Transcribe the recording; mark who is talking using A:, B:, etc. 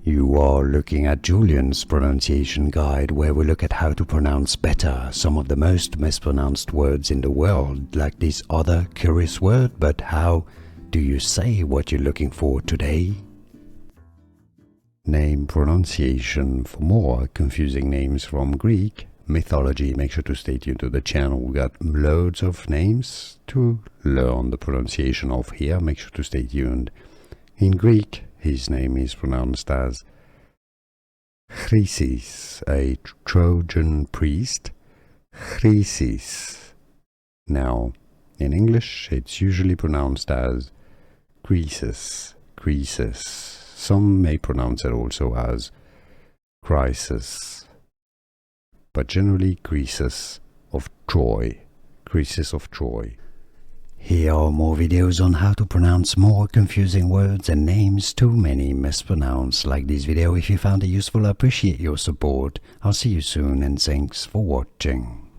A: You are looking at Julian's pronunciation guide, where we look at how to pronounce better some of the most mispronounced words in the world, like this other curious word. But how do you say what you're looking for today? Name pronunciation. For more confusing names from Greek mythology, make sure to stay tuned to the channel. We got loads of names to learn the pronunciation of here. Make sure to stay tuned. In Greek, his name is pronounced as Chryses, a Trojan priest. Chryses. Now, in English, it's usually pronounced as Chryses. Chryses. Some may pronounce it also as Chryses, but generally Chryses of Troy. Chryses of Troy. Here are more videos on how to pronounce more confusing words and names too many mispronounced. Like this video if you found it useful. I appreciate your support. I'll see you soon and thanks for watching.